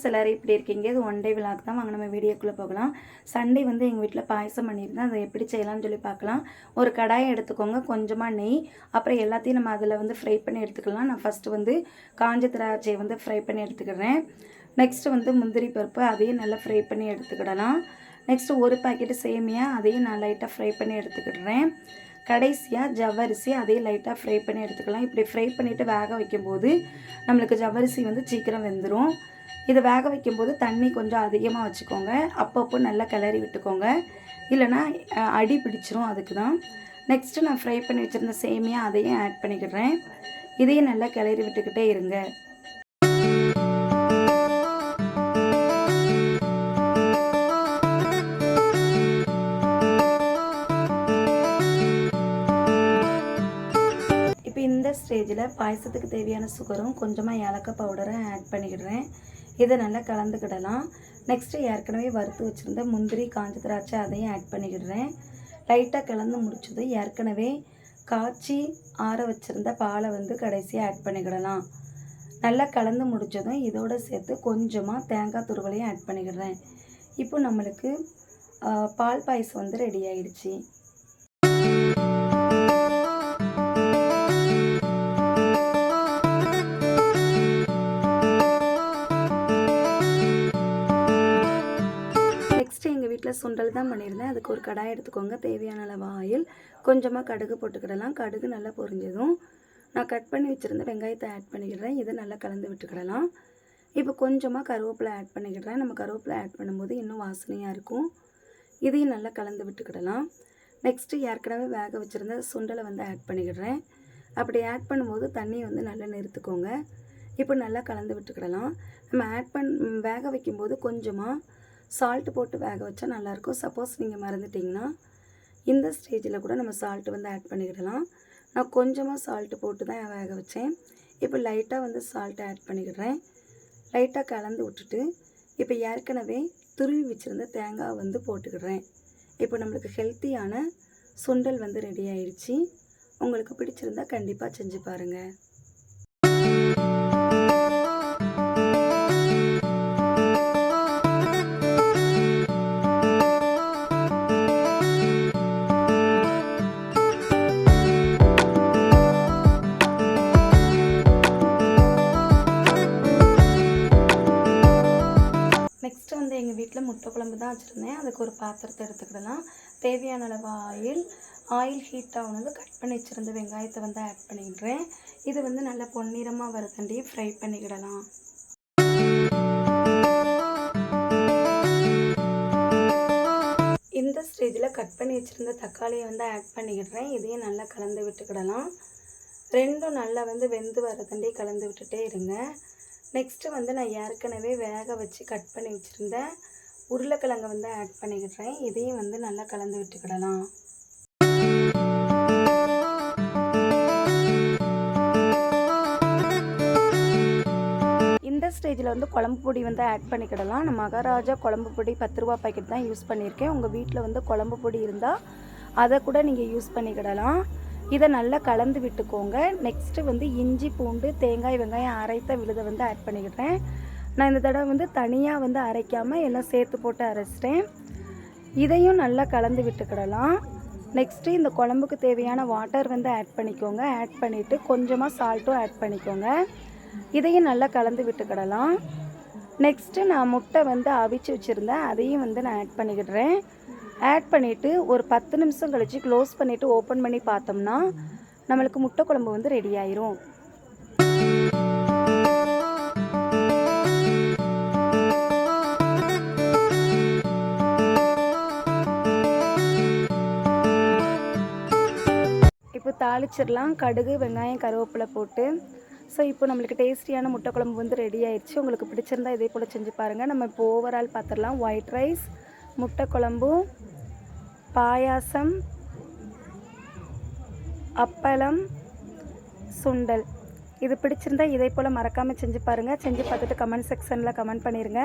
Friends எல்லோரும் இப்படி இருக்கீங்க. இது ஒன் டே விலாக் தான். வாங்க நம்ம வீடியோக்குள்ளே போகலாம். சண்டே வந்து எங்கள் வீட்டில் பாயசம் பண்ணியிருந்தேன். அதை எப்படி செய்யலாம்னு சொல்லி பார்க்கலாம். ஒரு கடாயை எடுத்துக்கோங்க, கொஞ்சமாக நெய், அப்புறம் எல்லாத்தையும் நம்ம அதில் வந்து ஃப்ரை பண்ணி எடுத்துக்கலாம். நான் ஃபஸ்ட்டு வந்து காஞ்ச திராட்சையை வந்து ஃப்ரை பண்ணி எடுத்துக்கிறேன். நெக்ஸ்ட்டு வந்து முந்திரி பருப்பு, அதையும் நல்லா ஃப்ரை பண்ணி எடுத்துக்கிடலாம். நெக்ஸ்ட்டு ஒரு பாக்கெட்டு சேமியா, அதையும் நான் லைட்டாக ஃப்ரை பண்ணி எடுத்துக்கிடுறேன். கடைசியாக ஜவ்வரிசி, அதையும் லைட்டாக ஃப்ரை பண்ணி எடுத்துக்கலாம். இப்படி ஃப்ரை பண்ணிவிட்டு வேக வைக்கும்போது நம்மளுக்கு ஜவ்வரிசி வந்து சீக்கிரம் வெந்துடும். இதை வேக வைக்கும்போது தண்ணி கொஞ்சம் அதிகமாக வச்சுக்கோங்க. அப்பப்போ நல்லா கிளறி விட்டுக்கோங்க, இல்லைனா அடி பிடிச்சிரும். அதுக்கு தான். நெக்ஸ்ட்டு நான் ஃப்ரை பண்ணி வச்சுருந்த சேமியா, அதையும் ஆட் பண்ணிக்கிடுறேன். இதையும் நல்லா கிளறி விட்டுக்கிட்டே இருங்க. இந்த ஸ்டேஜில் பாயசத்துக்கு தேவையான சுகரும் கொஞ்சமாக ஏலக்காய் பவுடரை ஆட் பண்ணிக்கிடுறேன். இதை நல்லா கலந்துக்கிடலாம். நெக்ஸ்ட்டு ஏற்கனவே வறுத்து வச்சுருந்த முந்திரி, காஞ்ச திராட்சை, அதையும் ஆட் பண்ணிக்கிடுறேன். லைட்டாக கலந்து முடிச்சது ஏற்கனவே காய்ச்சி ஆற வச்சுருந்த பாலை வந்து கடைசியாக ஆட் பண்ணிக்கிடலாம். நல்லா கலந்து முடித்ததும் இதோடு சேர்த்து கொஞ்சமாக தேங்காய் துருவலையும் ஆட் பண்ணிக்கிடுறேன். இப்போ நம்மளுக்கு பால் பாயசம் வந்து ரெடி ஆகிடுச்சு. எங்கள் வீட்டில் சுண்டல் தான் பண்ணியிருந்தேன். அதுக்கு ஒரு கடாய் எடுத்துக்கோங்க, தேவையான அளவு ஆயில், கொஞ்சமாக கடுகு போட்டுக்கிடலாம். கடுகு நல்லா பொரிஞ்சதும் நான் கட் பண்ணி வச்சுருந்த வெங்காயத்தை ஆட் பண்ணிக்கிடுறேன். இதை நல்லா கலந்து விட்டுக்கிடலாம். இப்போ கொஞ்சமாக கருவேப்பிலை ஆட் பண்ணிக்கிடுறேன். நம்ம கருவேப்பிலை ஆட் பண்ணும்போது இன்னும் வாசனையாக இருக்கும். இதையும் நல்லா கலந்து விட்டுக்கிடலாம். நெக்ஸ்ட்டு ஏற்கனவே வேக வச்சுருந்த சுண்டலை வந்து ஆட் பண்ணிக்கிடுறேன். அப்படி ஆட் பண்ணும்போது தண்ணியை வந்து நல்லா நிறுத்துக்கோங்க. இப்போ நல்லா கலந்து விட்டுக்கிடலாம். நம்ம வேக வைக்கும்போது கொஞ்சமாக சால்ட்டு போட்டு வேக வச்சா நல்லாயிருக்கும். சப்போஸ் நீங்கள் மறந்துட்டிங்கன்னா இந்த ஸ்டேஜில் கூட நம்ம சால்ட்டு வந்து ஆட் பண்ணிக்கிடலாம். நான் கொஞ்சமாக சால்ட்டு போட்டு தான் வேக வச்சேன். இப்போ லைட்டாக வந்து சால்ட்டு ஆட் பண்ணிக்கிடுறேன். லைட்டாக கலந்து விட்டுட்டு இப்போ ஏற்கனவே துருவி வச்சுருந்த தேங்காய் வந்து போட்டுக்கிடுறேன். இப்போ நம்மளுக்கு ஹெல்த்தியான சுண்டல் வந்து ரெடி ஆயிடுச்சு. உங்களுக்கு பிடிச்சிருந்தா கண்டிப்பாக செஞ்சு பாருங்கள். நெக்ஸ்ட்டு வந்து எங்கள் வீட்டில் முட்டை குழம்பு தான் வச்சுருந்தேன். அதுக்கு ஒரு பாத்திரத்தை எடுத்துக்கிடலாம். தேவையான அளவு ஆயில் ஹீட் ஆகுனது கட் பண்ணி வச்சுருந்த வெங்காயத்தை வந்து ஆட் பண்ணிக்கிடுறேன். இது வந்து நல்லா பொன்னிறமாக வரதண்டி ஃப்ரை பண்ணிக்கிடலாம். இந்த ஸ்டேஜில் கட் பண்ணி வச்சுருந்த தக்காளியை வந்து ஆட் பண்ணிக்கிடுறேன். இதையும் நல்லா கலந்து விட்டுக்கிடலாம். ரெண்டும் நல்லா வந்து வெந்து வரதண்டி கலந்து விட்டுட்டே இருங்க. நெக்ஸ்ட்டு வந்து நான் ஏற்கனவே வேக வச்சு கட் பண்ணி வச்சுருந்த உருளைக்கிழங்கை வந்து ஆட் பண்ணிக்கிடுறேன். இதையும் வந்து நல்லா கலந்து விட்டுக்கிடலாம். இந்த ஸ்டேஜில் வந்து குழம்பு பொடி வந்து ஆட் பண்ணிக்கிடலாம். நான் மகாராஜா குழம்பு பொடி 10 ரூபா பாக்கெட் தான் யூஸ் பண்ணியிருக்கேன். உங்கள் வீட்டில் வந்து குழம்பு பொடி இருந்தால் அதை கூட நீங்கள் யூஸ் பண்ணிக்கிடலாம். இதை நல்லா கலந்து விட்டுக்கோங்க. நெக்ஸ்ட்டு வந்து இஞ்சி, பூண்டு, தேங்காய், வெங்காயம் அரைத்த விழுதை வந்து ஆட் பண்ணிக்கிட்டேன். நான் இந்த தடவை வந்து தனியாக வந்து அரைக்காமல் எல்லாம் சேர்த்து போட்டு அரைச்சிட்டேன். இதையும் நல்லா கலந்து விட்டுக்கிடலாம். நெக்ஸ்ட்டு இந்த குழம்புக்கு தேவையான வாட்டர் வந்து ஆட் பண்ணிக்கோங்க. ஆட் பண்ணிவிட்டு கொஞ்சமாக சால்ட்டும் ஆட் பண்ணிக்கோங்க. இதையும் நல்லா கலந்து விட்டுக்கிடலாம். நெக்ஸ்ட்டு நான் முட்டை வந்து அவிச்சு வச்சுருந்தேன். அதையும் வந்து நான் ஆட் பண்ணிக்கிடுறேன். ஆட் பண்ணிவிட்டு ஒரு 10 நிமிஷம் கழித்து க்ளோஸ் பண்ணிவிட்டு ஓப்பன் பண்ணி பார்த்தோம்னா நம்மளுக்கு முட்டை குழம்பு வந்து ரெடி ஆயிரும். இப்போ தாளிச்சிடலாம். கடுகு, வெங்காயம், கருவேப்பிலை போட்டு. ஸோ இப்போ நம்மளுக்கு டேஸ்டியான முட்டை குழம்பு வந்து ரெடி ஆயிடுச்சு. உங்களுக்கு பிடிச்சிருந்தா இதே போல் செஞ்சு பாருங்கள். நம்ம இப்போ ஓவரால் பார்த்துடலாம். ஒயிட் ரைஸ், முட்டை குழம்பு, பாயாசம், அப்பளம், சுண்டல். இது பிடிச்சிருந்தா இதே போல் மறக்காமல் செஞ்சு பாருங்கள். செஞ்சு பார்த்துட்டு கமெண்ட் செக்ஷனில் கமெண்ட் பண்ணிடுங்க.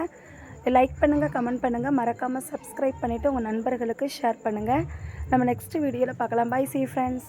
லைக் பண்ணுங்கள், கமெண்ட் பண்ணுங்கள். மறக்காமல் சப்ஸ்கிரைப் பண்ணிவிட்டு உங்கள் நண்பர்களுக்கு ஷேர் பண்ணுங்கள். நம்ம நெக்ஸ்ட் வீடியோவில் பார்க்கலாம். Bye, see you friends.